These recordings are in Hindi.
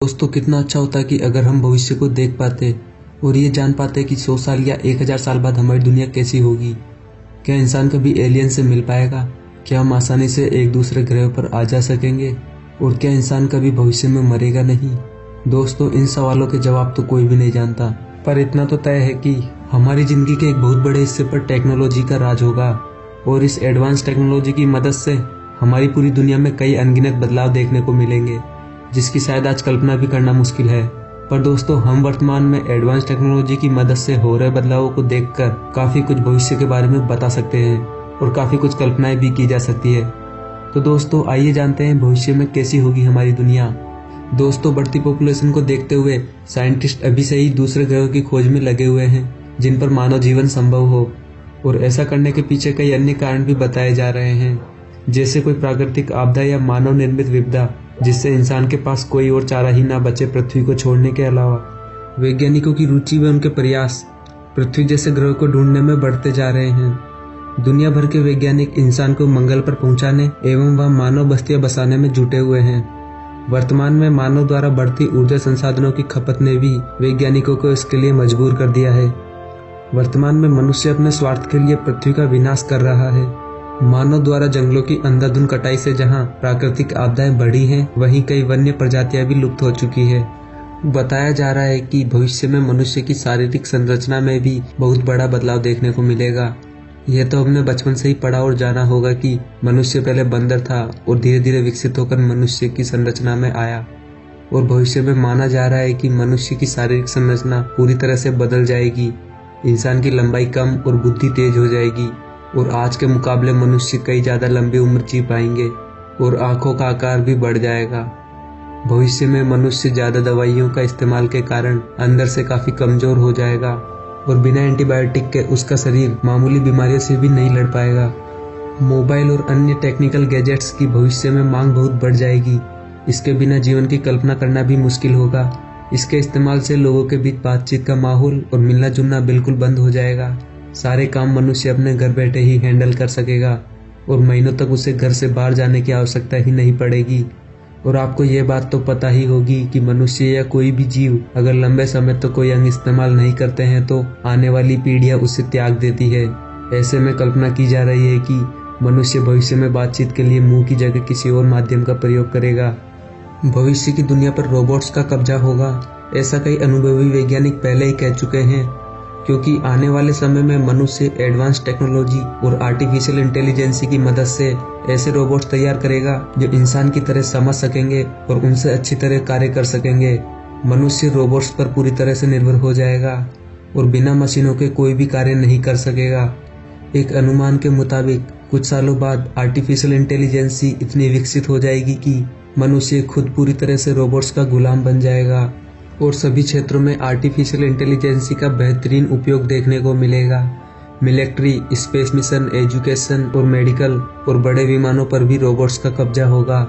दोस्तों कितना अच्छा होता कि अगर हम भविष्य को देख पाते और ये जान पाते कि 100 साल या 1000 साल बाद हमारी दुनिया कैसी होगी। क्या इंसान कभी एलियन से मिल पाएगा? क्या हम आसानी से एक दूसरे ग्रह पर आ जा सकेंगे? और क्या इंसान कभी भविष्य में मरेगा नहीं? दोस्तों इन सवालों के जवाब तो कोई भी नहीं जानता, पर इतना तो तय है कि हमारी जिंदगी के एक बहुत बड़े हिस्से पर टेक्नोलॉजी का राज होगा और इस एडवांस टेक्नोलॉजी की मदद से हमारी पूरी दुनिया में कई अनगिनत बदलाव देखने को मिलेंगे, जिसकी शायद आज कल्पना भी करना मुश्किल है। पर दोस्तों हम वर्तमान में एडवांस टेक्नोलॉजी की मदद से हो रहे बदलावों को देखकर काफी कुछ भविष्य के बारे में बता सकते हैं और काफी कुछ कल्पनाएं भी की जा सकती है। तो दोस्तों आइए जानते हैं भविष्य में कैसी होगी हमारी दुनिया। दोस्तों बढ़ती पॉपुलेशन को देखते हुए साइंटिस्ट अभी से ही दूसरे ग्रहों की खोज में लगे हुए हैं जिन पर मानव जीवन संभव हो, और ऐसा करने के पीछे कई अन्य कारण भी बताए जा रहे हैं, जैसे कोई प्राकृतिक आपदा या मानव निर्मित विपदा जिससे इंसान के पास कोई और चारा ही ना बचे पृथ्वी को छोड़ने के अलावा। वैज्ञानिकों की रुचि व उनके प्रयास पृथ्वी जैसे ग्रह को ढूंढने में बढ़ते जा रहे हैं। दुनिया भर के वैज्ञानिक इंसान को मंगल पर पहुंचाने एवं वहां मानव बस्तियां बसाने में जुटे हुए हैं। वर्तमान में मानव द्वारा बढ़ती ऊर्जा संसाधनों की खपत ने भी वैज्ञानिकों को इसके लिए मजबूर कर दिया है। वर्तमान में मनुष्य अपने स्वार्थ के लिए पृथ्वी का विनाश कर रहा है। मानव द्वारा जंगलों की अंधाधुंध कटाई से जहां प्राकृतिक आपदाएं बढ़ी हैं, वहीं कई वन्य प्रजातियां भी लुप्त हो चुकी है। बताया जा रहा है कि भविष्य में मनुष्य की शारीरिक संरचना में भी बहुत बड़ा बदलाव देखने को मिलेगा। यह तो हमने बचपन से ही पढ़ा और जाना होगा कि मनुष्य पहले बंदर था और धीरे धीरे विकसित होकर मनुष्य की संरचना में आया, और भविष्य में माना जा रहा है कि मनुष्य की शारीरिक संरचना पूरी तरह से बदल जाएगी। इंसान की लंबाई कम और बुद्धि तेज हो जाएगी, और आज के मुकाबले मनुष्य कई ज्यादा लंबी उम्र जी पाएंगे और आंखों का आकार भी बढ़ जाएगा। भविष्य में मनुष्य ज्यादा दवाइयों का इस्तेमाल के कारण अंदर से काफी कमजोर हो जाएगा और बिना एंटीबायोटिक के उसका शरीर मामूली बीमारियों से भी नहीं लड़ पाएगा। मोबाइल और अन्य टेक्निकल गैजेट्स की भविष्य में मांग बहुत बढ़ जाएगी। इसके बिना जीवन की कल्पना करना भी मुश्किल होगा। इसके इस्तेमाल से लोगों के बीच बातचीत का माहौल और मिलना जुलना बिल्कुल बंद हो जाएगा। सारे काम मनुष्य अपने घर बैठे ही हैंडल कर सकेगा और महीनों तक उसे घर से बाहर जाने की आवश्यकता ही नहीं पड़ेगी। और आपको ये बात तो पता ही होगी कि मनुष्य या कोई भी जीव अगर लंबे समय तक कोई अंग इस्तेमाल नहीं करते हैं तो आने वाली पीढ़ियां उसे त्याग देती है। ऐसे में कल्पना की जा रही है कि मनुष्य भविष्य में बातचीत के लिए मुंह की जगह किसी और माध्यम का प्रयोग करेगा। भविष्य की दुनिया पर रोबोट्स का कब्जा होगा, ऐसा कई अनुभवी वैज्ञानिक पहले ही कह चुके हैं, क्योंकि आने वाले समय में मनुष्य एडवांस टेक्नोलॉजी और आर्टिफिशियल इंटेलिजेंस की मदद से ऐसे रोबोट्स तैयार करेगा जो इंसान की तरह समझ सकेंगे और उनसे अच्छी तरह कार्य कर सकेंगे। मनुष्य रोबोट्स पर पूरी तरह से निर्भर हो जाएगा और बिना मशीनों के कोई भी कार्य नहीं कर सकेगा। एक अनुमान के मुताबिक कुछ सालों बाद आर्टिफिशियल इंटेलिजेंस इतनी विकसित हो जाएगी कि मनुष्य खुद पूरी तरह से रोबोट्स का गुलाम बन जाएगा और सभी क्षेत्रों में आर्टिफिशियल इंटेलिजेंस का बेहतरीन उपयोग देखने को मिलेगा। मिलिट्री, स्पेस मिशन, एजुकेशन और मेडिकल और बड़े विमानों पर भी रोबोट्स का कब्जा होगा,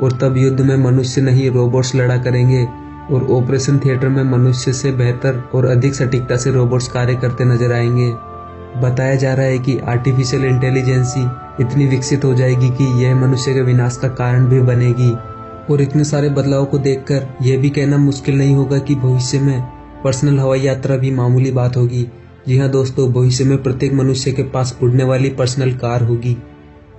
और तब युद्ध में मनुष्य नहीं रोबोट्स लड़ा करेंगे और ऑपरेशन थिएटर में मनुष्य से बेहतर और अधिक सटीकता से रोबोट्स कार्य करते नजर आएंगे। बताया जा रहा है कि आर्टिफिशियल इंटेलिजेंस इतनी विकसित हो जाएगी कि यह मनुष्य के विनाश का कारण भी बनेगी। और इतने सारे बदलाव को देखकर यह भी कहना मुश्किल नहीं होगा कि भविष्य में पर्सनल हवाई यात्रा भी मामूली बात होगी। जी हाँ दोस्तों, भविष्य में प्रत्येक मनुष्य के पास उड़ने वाली पर्सनल कार होगी,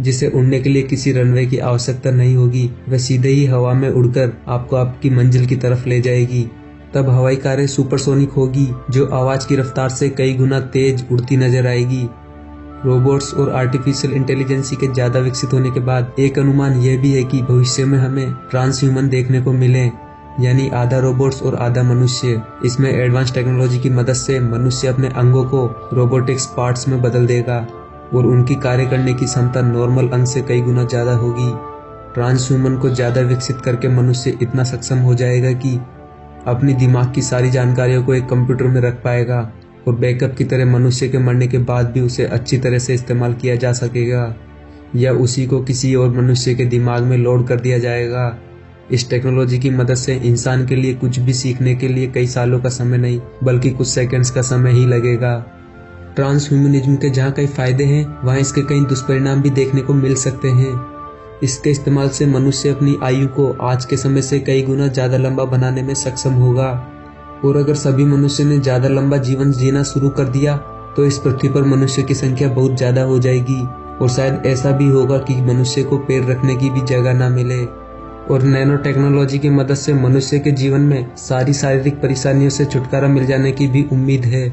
जिसे उड़ने के लिए किसी रनवे की आवश्यकता नहीं होगी। वह सीधे ही हवा में उड़कर आपको आपकी मंजिल की तरफ ले जाएगी। तब हवाई कारें सुपरसोनिक होगी, जो आवाज की रफ्तार से कई गुना तेज उड़ती नजर आएगी। रोबोट्स और आर्टिफिशियल इंटेलिजेंस के ज्यादा विकसित होने के बाद एक अनुमान यह भी है कि भविष्य में हमें ट्रांसह्यूमन देखने को मिले, यानी आधा रोबोट्स और आधा मनुष्य। इसमें एडवांस टेक्नोलॉजी की मदद से मनुष्य अपने अंगों को रोबोटिक्स पार्ट्स में बदल देगा और उनकी कार्य करने की क्षमता नॉर्मल अंग से कई गुना ज्यादा होगी। ट्रांसह्यूमन को ज्यादा विकसित करके मनुष्य इतना सक्षम हो जाएगा कि अपनी दिमाग की सारी जानकारियों को एक कंप्यूटर में रख पाएगा और बैकअप की तरह मनुष्य के मरने के बाद भी उसे अच्छी तरह से इस्तेमाल किया जा सकेगा, या उसी को किसी और मनुष्य के दिमाग में लोड कर दिया जाएगा। इस टेक्नोलॉजी की मदद से इंसान के लिए कुछ भी सीखने के लिए कई सालों का समय नहीं बल्कि कुछ सेकंड्स का समय ही लगेगा। ट्रांसह्यूमनिज्म के जहाँ कई फायदे हैं, वहाँ इसके कई दुष्परिणाम भी देखने को मिल सकते हैं। इसके इस्तेमाल से मनुष्य अपनी आयु को आज के समय से कई गुना ज़्यादा लंबा बनाने में सक्षम होगा। और अगर सभी मनुष्य ने ज़्यादा लंबा जीवन जीना शुरू कर दिया तो इस पृथ्वी पर मनुष्य की संख्या बहुत ज़्यादा हो जाएगी और शायद ऐसा भी होगा कि मनुष्य को पैर रखने की भी जगह ना मिले। और नैनो टेक्नोलॉजी की मदद से मनुष्य के जीवन में सारी शारीरिक परेशानियों से छुटकारा मिल जाने की भी उम्मीद है।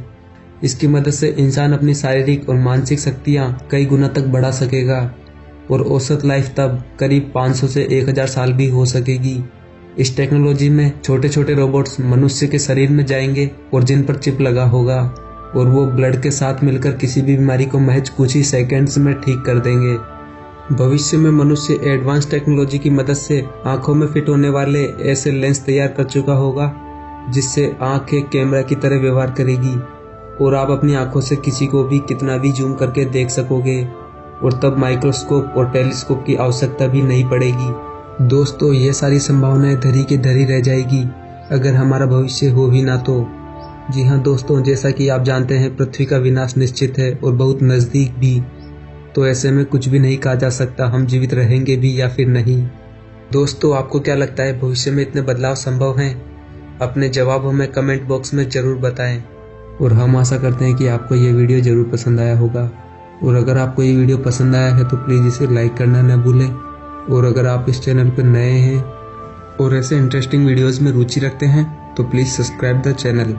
इसकी मदद से इंसान अपनी शारीरिक और मानसिक शक्तियाँ कई गुना तक बढ़ा सकेगा और औसत लाइफ तब करीब 500 से 1000 साल भी हो सकेगी। इस टेक्नोलॉजी में छोटे छोटे रोबोट्स मनुष्य के शरीर में जाएंगे और जिन पर चिप लगा होगा और वो ब्लड के साथ मिलकर किसी भी बीमारी को महज कुछ ही सेकंड्स में ठीक कर देंगे। भविष्य में मनुष्य एडवांस टेक्नोलॉजी की मदद से आंखों में फिट होने वाले ऐसे लेंस तैयार कर चुका होगा जिससे आंख एक कैमरा की तरह व्यवहार करेगी और आप अपनी आंखों से किसी को भी कितना भी जूम करके देख सकोगे और तब माइक्रोस्कोप और टेलीस्कोप की आवश्यकता भी नहीं पड़ेगी। दोस्तों, ये सारी संभावनाएं धरी की धरी रह जाएगी अगर हमारा भविष्य हो ही ना तो। जी हाँ दोस्तों, जैसा कि आप जानते हैं पृथ्वी का विनाश निश्चित है और बहुत नज़दीक भी। तो ऐसे में कुछ भी नहीं कहा जा सकता हम जीवित रहेंगे भी या फिर नहीं। दोस्तों, आपको क्या लगता है भविष्य में इतने बदलाव संभव हैं? अपने जवाब हमें कमेंट बॉक्स में ज़रूर बताएं और हम आशा करते हैं कि आपको ये वीडियो ज़रूर पसंद आया होगा। और अगर आपको ये वीडियो पसंद आया है तो प्लीज़ इसे लाइक करना न भूलें। और अगर आप इस चैनल पर नए हैं और ऐसे इंटरेस्टिंग वीडियोज़ में रुचि रखते हैं तो प्लीज़ सब्सक्राइब द चैनल।